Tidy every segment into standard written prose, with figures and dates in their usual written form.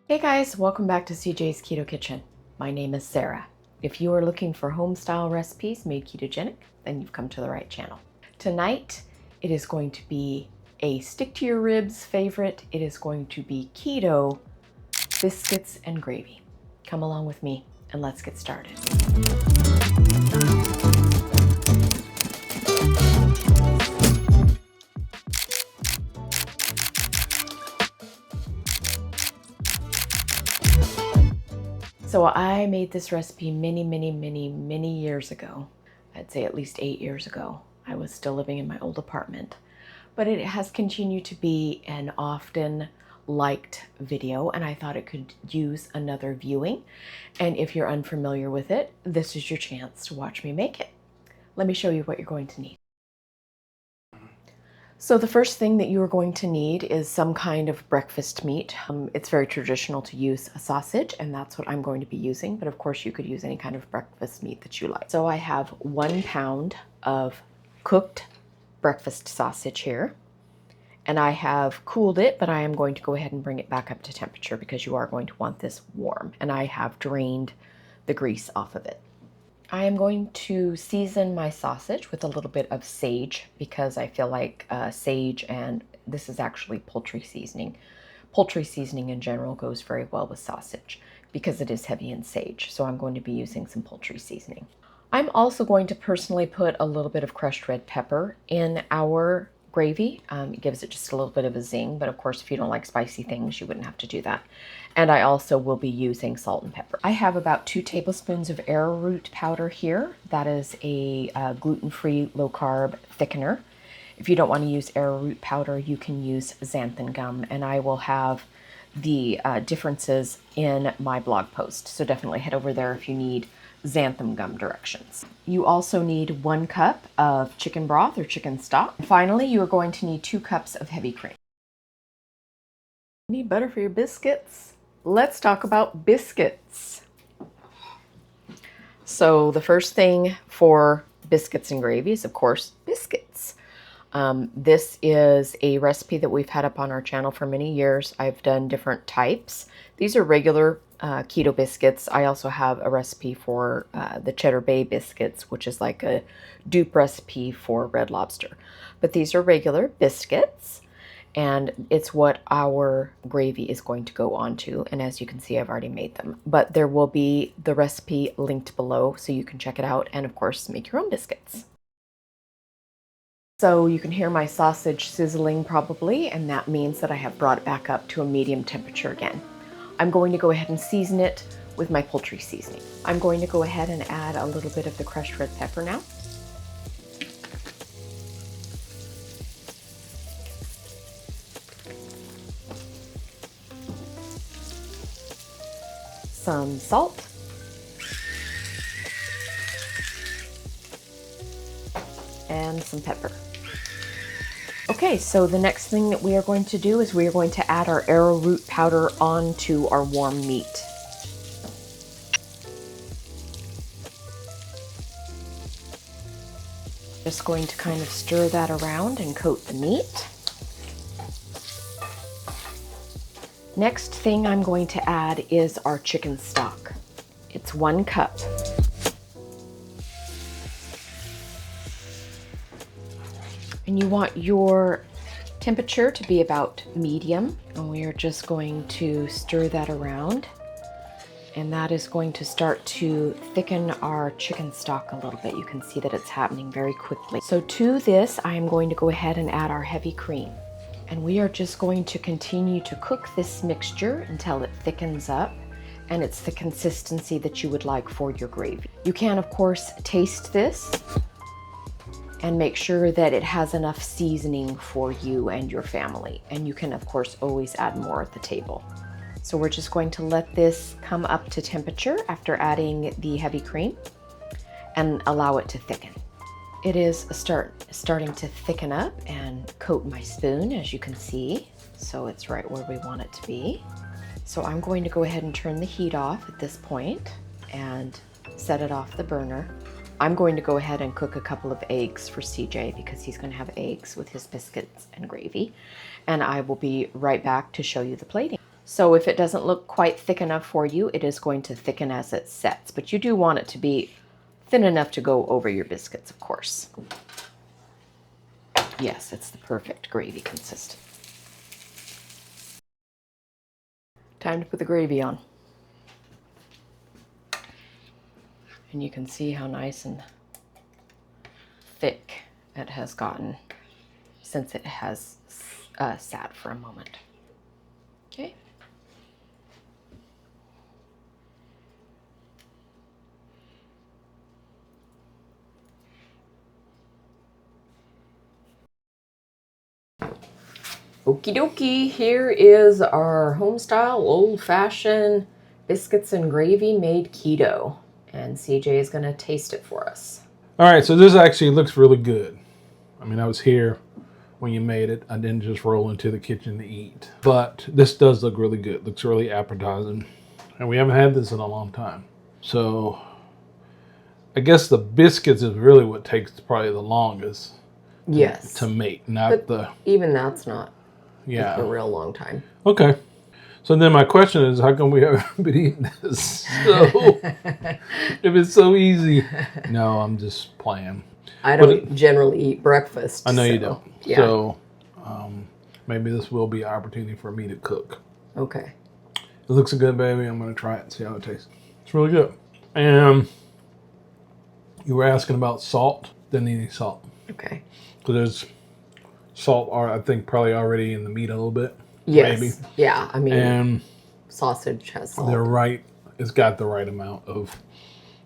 Hey guys, welcome back to CJ's Keto Kitchen. My name is Sarah. If you are looking for home-style recipes made ketogenic, then you've come to the right channel. Tonight, it is going to be a stick-to-your-ribs favorite. It is going to be keto biscuits and gravy. Come along with me and let's get started. So I made this recipe many years ago. I'd say at least 8 years ago. I was still living in my old apartment. But it has continued to be an often liked video, and I thought it could use another viewing. And if you're unfamiliar with it, this is your chance to watch me make it. Let me show you what you're going to need. So the first thing that you are going to need is some kind of breakfast meat. It's very traditional to use a sausage, and that's what I'm going to be using, but of course you could use any kind of breakfast meat that you like. So I have 1 pound of cooked breakfast sausage here, and I have cooled it, but I am going to go ahead and bring it back up to temperature because you are going to want this warm, and I have drained the grease off of it. I am going to season my sausage with a little bit of sage because I feel like sage, and this is actually poultry seasoning. Poultry seasoning in general goes very well with sausage because it is heavy in sage. So I'm going to be using some poultry seasoning. I'm also going to personally put a little bit of crushed red pepper in our gravy. It gives it just a little bit of a zing, but of course if you don't like spicy things, you wouldn't have to do that. And I also will be using salt and pepper. I have about 2 tablespoons of arrowroot powder here. That is a gluten-free, low-carb thickener. If you don't want to use arrowroot powder, you can use xanthan gum, and I will have the differences in my blog post. So definitely head over there if you need xanthan gum directions. You also need 1 cup of chicken broth or chicken stock. And finally, you are going to need 2 cups of heavy cream. Need butter for your biscuits? Let's talk about biscuits. So the first thing for biscuits and gravy is, of course, biscuits. This is a recipe that we've had up on our channel for many years. I've done different types. These are regular keto biscuits. I also have a recipe for the Cheddar Bay biscuits, which is like a dupe recipe for Red Lobster. But these are regular biscuits, and it's what our gravy is going to go onto. And as you can see, I've already made them. But there will be the recipe linked below so you can check it out and, of course, make your own biscuits. So you can hear my sausage sizzling probably, and that means that I have brought it back up to a medium temperature again. I'm going to go ahead and season it with my poultry seasoning. I'm going to go ahead and add a little bit of the crushed red pepper now. Some salt. And some pepper. Okay, so the next thing that we are going to do is we are going to add our arrowroot powder onto our warm meat. Just going to kind of stir that around and coat the meat. Next thing I'm going to add is our chicken stock. It's 1 cup. And you want your temperature to be about medium. And we are just going to stir that around. And that is going to start to thicken our chicken stock a little bit. You can see that it's happening very quickly. So to this, I am going to go ahead and add our heavy cream. And we are just going to continue to cook this mixture until it thickens up and it's the consistency that you would like for your gravy. You can, of course, taste this and make sure that it has enough seasoning for you and your family. And you can, of course, always add more at the table. So we're just going to let this come up to temperature after adding the heavy cream and allow it to thicken. It is starting to thicken up and coat my spoon, as you can see. So it's right where we want it to be. So I'm going to go ahead and turn the heat off at this point and set it off the burner. I'm going to go ahead and cook a couple of eggs for CJ because he's going to have eggs with his biscuits and gravy. And I will be right back to show you the plating. So if it doesn't look quite thick enough for you, it is going to thicken as it sets. But you do want it to be thin enough to go over your biscuits, of course. Yes, it's the perfect gravy consistency. Time to put the gravy on. And you can see how nice and thick it has gotten since it has sat for a moment. Okay. Okie dokie, here is our home-style, old-fashioned biscuits and gravy made keto. And CJ is going to taste it for us. All right, so this actually looks really good. I mean, I was here when you made it. I didn't just roll into the kitchen to eat. But this does look really good. Looks really appetizing. And we haven't had this in a long time. So I guess the biscuits is really what takes probably the longest. Yes. To make, not the... Even that's not a real long time. Okay. So then my question is, how come we haven't been eating this? So, if it's so easy. No, I'm just playing. I don't generally eat breakfast. I know you don't. Yeah. So maybe this will be an opportunity for me to cook. Okay. It looks good, baby. I'm going to try it and see how it tastes. It's really good. And you were asking about salt. Didn't need any salt. Okay. So there's salt, I think, probably already in the meat a little bit. Yes. Maybe. Yeah. I mean, and sausage has salt. It's got the right amount of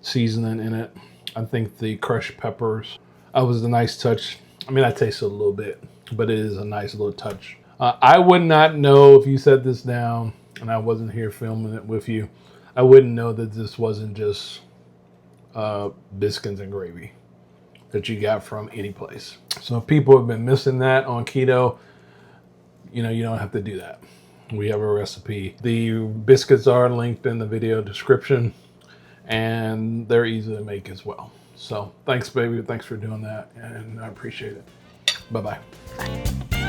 seasoning in it. I think the crushed peppers, was a nice touch. I mean, I tasted a little bit, but it is a nice little touch. I would not know if you set this down and I wasn't here filming it with you. I wouldn't know that this wasn't just biscuits and gravy that you got from any place. So if people have been missing that on keto, you don't have to do that. We have a recipe. The biscuits are linked in the video description, and they're easy to make as well. So thanks, baby. Thanks for doing that, and I appreciate it. Bye-bye. Bye.